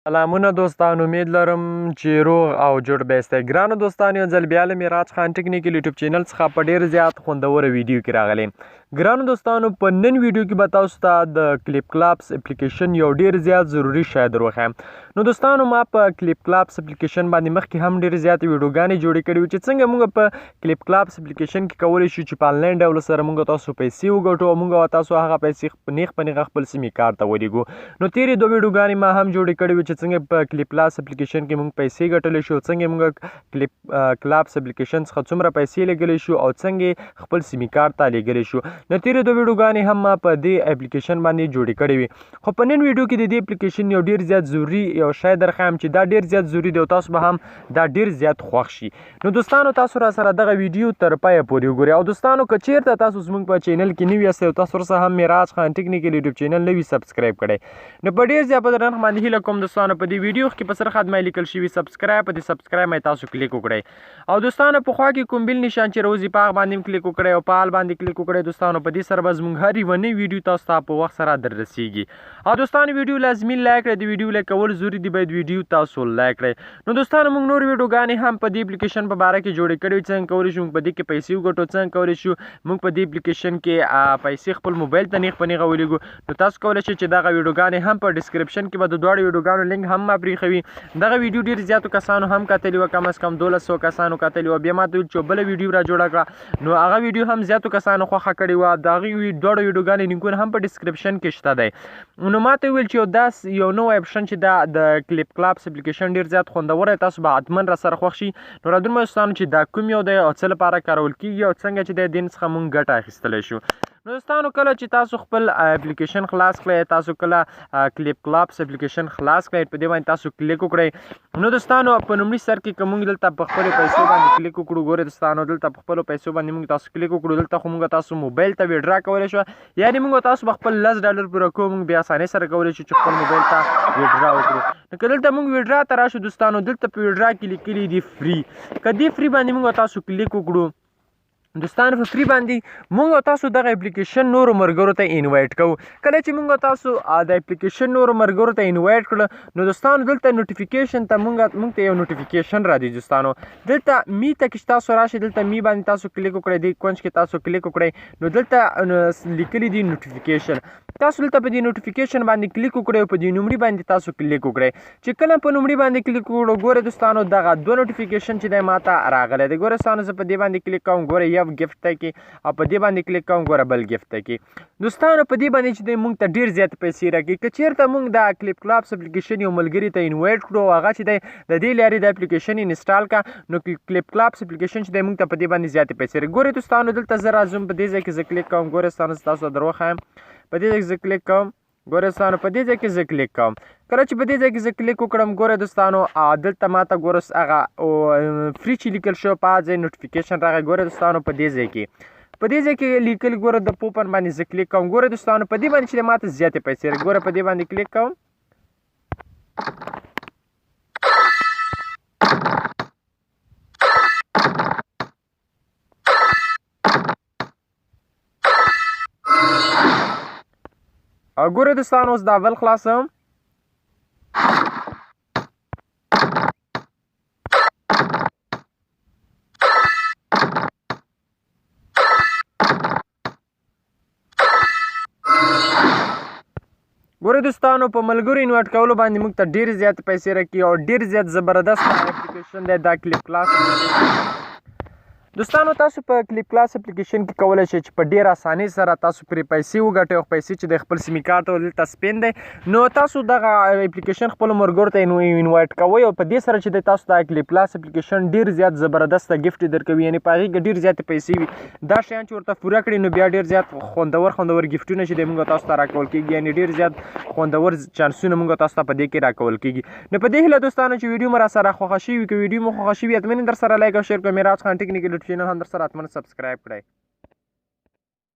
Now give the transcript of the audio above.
سلامونه دوستان، امید لرم چې روغ او جوړ به یاستئ. ګرانو دوستانو، یو ځل بیا له میراج خان ټیکنیکل یوټیوب چینل څخه په ډېر زیات خوندوره ویډیو کې راغلی. ګرانو دوستانو، په نن ویډیو کې به تاسو ته د کلیپ کلاپس اپلیکیشن یو ډېر زیات ضروري شی در وښیم. نو دوستانو، ما په کلیپ کلاپس اپلیکیشن باندې مخکې هم ډېرې زیاتې ویډیوګانې جوړې کړې وې چې څنګه موږ په کلیپ کلاپس اپلیکیشن کې کولی شو چې په انلاین ډول سره موږ تاسو پیسې وګټو او موږ تاسو هغه پیسې په نیغ په نیغه خپل سیمکارټ ته ولیږو. نو تېرې دوه ویډیوګانې ما هم جوړې کړې وې چې څنګه په کلیپ کلاپس اپلیکیشن کې موږ پیسې ګټلی شو، څنګه موږ کلیپ کلاپس اپلیکیشن څخه څومره پیسې لګولی شو او څنګه خپل سیمکارټ ته لېږلی شو. نو تېرې دوه ویډیوګانې هم ما په دې اپلیکیشن باندې جوړې کړې وې. خو په نن ویډیو کې د دې اپلیکیشن یو ډېر زیات ضروري یو شی درښیم چې دا ډېر زیات ضروري دی او تاسو به هم دا ډېر زیات خوښ شي. نو دوستانو، تاسو را سره دغه ویډیو تر پایه پورې وګورئ. او دوستانو، که چېرته تاسو زموږ په چینل کې نوي یاستئ او تاسو ورسره هم میراج خان ټیکنیکل یوټیوب چینل نه وي سبسکرایب کړی، نو په ډېر زیات په درنښت باندې هیله کوم دوستانو په دې ویډیو کې په سر خدمه لیکل شوي سبسکرایب، په دې سبسکرایب باندې تاسو کلیک وکړئ. او دوستانو، په خوا کې کوم بیل نشان چې راوځي په هغه باندې کلیک وکړئ او په حال باندې کلیک وکړئ. دوستانو، په دې سره به زموږ هر یوه نوې ویډیو تاسو ته په وخت سره در رسیږي. او دوستانو، ویډیو لازمي لایک کړئ، د ویډیو لایک کول ضروري دي، باید ویډیو تاسو لایک کړئ. نو دوستانو، موږ نور ویډیوګانې هم په دې اپلیکیشن په باره کې جوړې کړې، څنګه کولی شو موږ په دې کې پیسې وګټو، څنګه کولی شو موږ په دې اپلیکیشن کې پیسې خپل موبایل ته نیغ په نیغه ولیږو. نو تاسو کولی شئ چې دغه ویډیوګانې هم په ډسکرپشن کې به د دواړو ویډیوګانو لینک هم ما پرېښوي. دغه ویډیو ډېر زیاتو کسانو هم کتلې وه، کم از کم 1200 کسانو کتلې وه. بیا ماته ویل چې بله ویډیو را جوړه کړه، نو هغه ویډیو هم زیاتو کسانو خوښه کړې وه. د هغې دواړو ویډیوګانې لینکونه هم په ډسکرپشن کې شته دی. نو ماته ویل چې یو نوی اپشن چې دا د کلیپ کلاپس اپلیکیشن ډېر زیات خوندور دی، تاسو به حتما را سره خوښ شي. نو را دومره دوستانو چې دا کوم یو دی او څه لپاره کارول کېږي او څنګه چې دی دین څخه موږ ګټه اخیستلی شو. نو دوستانو، کله چې تاسو خپل اپلیکیشن خلاص کړئ، تاسو کله کلیپ کلاپس اپلیکیشن خلاص کړئ، په دې باندې تاسو کلیک وکړئ. نو دوستانو، په لومړي سر کې که موږ دلته په خپلو پیسو باندې کلیک وکړو، ګورئ دوستانو، دلته په خپلو پیسو باندې موږ تاسو کلیک وکړو، دلته خو موږ تاسو موبایل ته ویډرا کولی شو، یعنې موږ تاسو به خپل $10 پوره کوو، موږ بیا اسانۍ سره کولی شو چې خپل موبایل ته ویډرا وکړو. نو که دلته موږ ویډرا ته راشو دوستانو، دلته په ویډرا کې لیکلي دي فري. که دې فري باندې موږ تاسو کلیک وکړو دوستانو، په فري باندې موږ تاسو دغه اپلیکیشن نورو ملګرو ته انوایټ کوو. کله چې موږ تاسو د اپلیکیشن نورو ملګرو ته انوایټ کړه، نو دوستانو دلته نوټیفیکیشن ته موږ ته یو نوټیفیکیشن راځي. دوستانو، دلته می ته چې تاسو راشئ، دلته می باندې تاسو کلیک وکړئ، دې کونج کې تاسو کلیک وکړئ، نو دلته لیکلي دي نوټیفیکیشن. تاسو دلته په دې نوټیفیکیشن باندې کلیک وکړئ او په دې نومري باندې تاسو کلیک وکړئ. چې کله په نومري باندې کلیک وکړو، ګورئ دوستانو، دغه دوه نوټیفیکیشن چې دی ماته راغلی دی. ګورئ دوستانو، زه په دې باندې کلیک کوم، ګورئ یو ګفټ ته کې، او په دې باندې کلیک کوم، ګوره بل ګفټ ته کې. دوستانو، په دې باندې چې دی موږ ته ډېر زیات پیسې راکوي. که چېرته موږ د کلیپ کلاپس اپلیکیشن یو ملګري ته انوایټ کړو او هغه چې دی د دې لارې د اپلیکیشن انسټال کړه، نو کلیپ کلاپس اپلیکیشن چې دی موږ ته په دې باندې زیاتې پیسې راکوي. ګورئ دوستانو، دلته زه راځم، په دې ځای کې زه کلیک کوم، ګورئ دوستانو، زه تاسو در وښایم، په دې ځای کې زه کلیک کوم، ګورئ دوستانو، په دې ځای کې زه کلیک کوم. کله چې په دې ځای کې زه کلیک وکړم، ګورئ دوستانو، دلته ماته ګوره هغه فري چې لیکل شوی په هغه ځای نوټیفیکیشن راغی. ګورئ دوستانو، په دې ځای کې لیکل، ګوره د پوپن باندې زه کلیک کوم. ګوره دوستانو، په دې باندې چې ماته زیاتې پیسې راکوي، ګوره په دې باندې کلیک کوم. او ګوره دوستانو، اوس دا اول خلاصوم. ګورئ دوستانو، په ملګرو انوایټ کولو باندې موږ ته ډېر زیات پیسې راکوي او ډېر زیات زبردست اپلیکیشن دی دا کلیپ کلاس. دوستانو، تاسو په کلیپ کلاس اپلیکیشن کې کولی شئ چې په ډېر اسانۍ سره تاسو پرې پیسې وګټئ او پیسې چې د خپل سیمکارټ ته دلته سپین دی، نو تاسو دغه اپلیکیشن خپلو ملګرو ته انوایټ کوئ او په دې سره چې دی تاسو د کلیپ کلاس اپلیکیشن ډېر زیات زبردسته ګفټ درکوي، یعنې په هغې کې ډېر زیاتې پیسې وي. دا شیان چې ورته پوره کړي، نو بیا ډېر زیات خوندور ګفټونه چې دی موږ تاسو ته راکول کېږي، یعنې ډېر زیات خوندور چانسونه موږ تاسو ته په دې کې راکول کېږي. نو په دې هیله دوستانو چې ویډیو مو را سره خوښه شوي وي، که ویډیو مو خوښه شوي حتماً در سره لایک او شیر کړئ. میراج خان ټیکنیکل یوټیوب چینل هم در سره حتماً سبسکرایب کړئ.